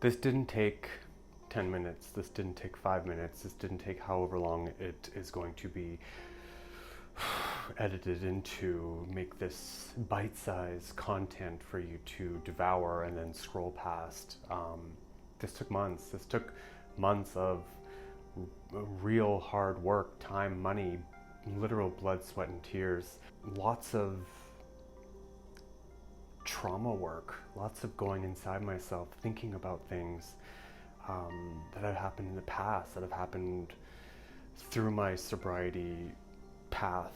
This didn't take 10 minutes, this didn't take 5 minutes, this didn't take however long it is going to be edited into, make this bite-sized content for you to devour and then scroll past. This took months. This took months of real hard work, time, money, literal blood, sweat, and tears. Lots of trauma work, lots of going inside myself, thinking about things that have happened in the past, that have happened through my sobriety path,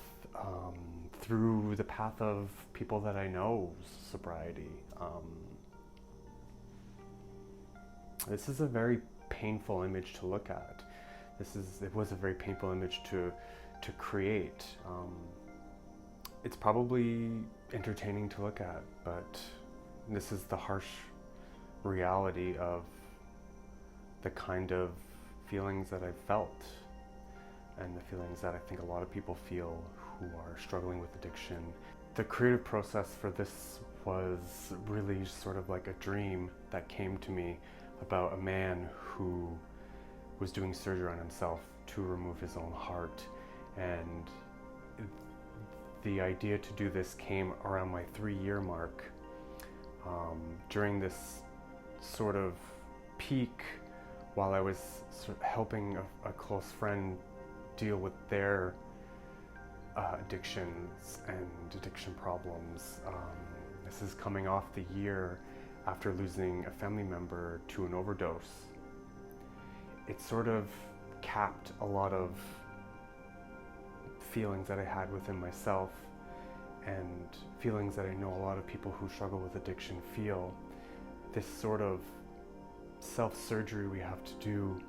through the path of people that I know sobriety. This is a very painful image to look at. It was a very painful image to create. It's probably entertaining to look at, but this is the harsh reality of the kind of feelings that I've felt, and the feelings that I think a lot of people feel who are struggling with addiction. The creative process for this was really sort of like a dream that came to me about a man who was doing surgery on himself to remove his own heart. And the idea to do this came around my 3-year mark. During this sort of peak, while I was sort of helping a close friend deal with their addictions and addiction problems. This is coming off the year after losing a family member to an overdose. It sort of capped a lot of feelings that I had within myself, and feelings that I know a lot of people who struggle with addiction feel. This sort of self-surgery we have to do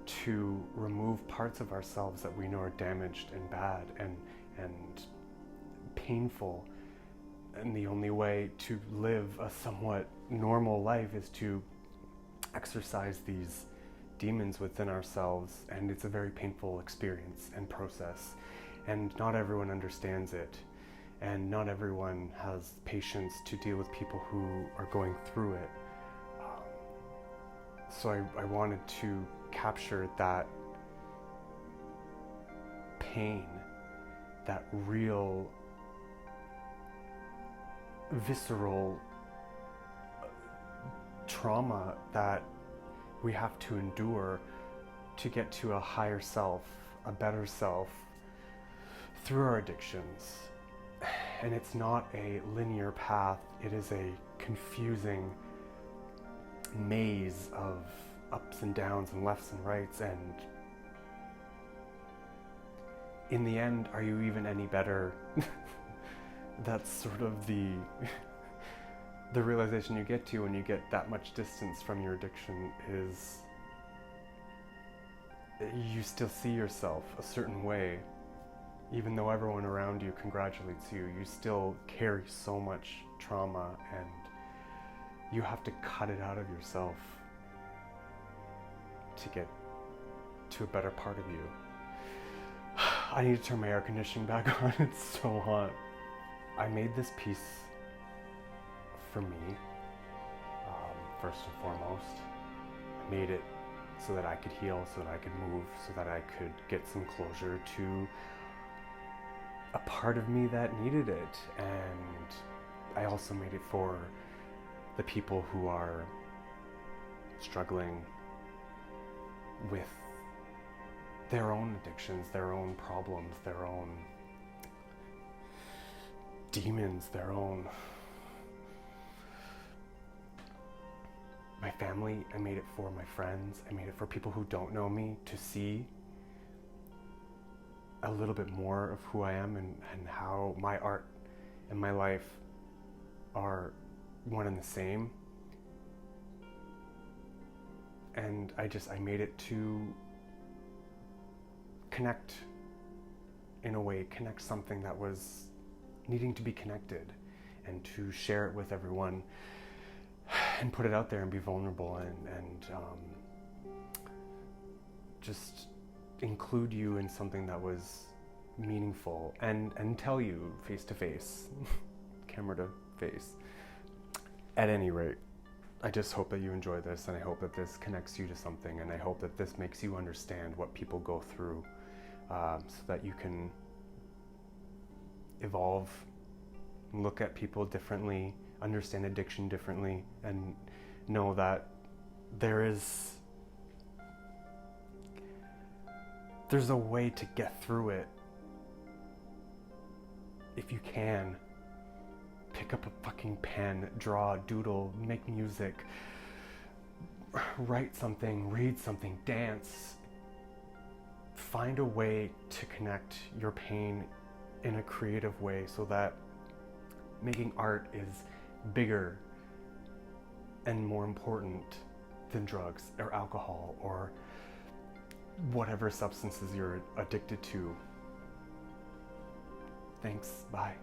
to remove parts of ourselves that we know are damaged and bad and painful. And the only way to live a somewhat normal life is to exercise these demons within ourselves, and it's a very painful experience and process, and not everyone understands it, and not everyone has patience to deal with people who are going through it. So I wanted to capture that pain, that real visceral trauma that we have to endure to get to a higher self, a better self, through our addictions. And it's not a linear path, it is a confusing maze of ups and downs and lefts and rights, and in the end, are you even any better? That's sort of the realization you get to when you get that much distance from your addiction, is you still see yourself a certain way. Even though everyone around you congratulates you, you still carry so much trauma, and you have to cut it out of yourself to get to a better part of you. I need to turn my air conditioning back on, it's so hot. I made this piece for me, first and foremost. I made it so that I could heal, so that I could move, so that I could get some closure to a part of me that needed it. And I also made it for the people who are struggling with their own addictions, their own problems, their own demons, their own... My family, I made it for my friends, I made it for people who don't know me, to see a little bit more of who I am, and how my art and my life are one and the same. And I made it to connect, in a way, connect something that was needing to be connected, and to share it with everyone, and put it out there and be vulnerable, and just include you in something that was meaningful, and tell you face to face, camera to face. At any rate, I just hope that you enjoy this, and I hope that this connects you to something, and I hope that this makes you understand what people go through, so that you can evolve, look at people differently, understand addiction differently, and know that there's a way to get through it if you can. Pick up a fucking pen, draw, doodle, make music, write something, read something, dance. Find a way to connect your pain in a creative way so that making art is bigger and more important than drugs or alcohol or whatever substances you're addicted to. Thanks, bye.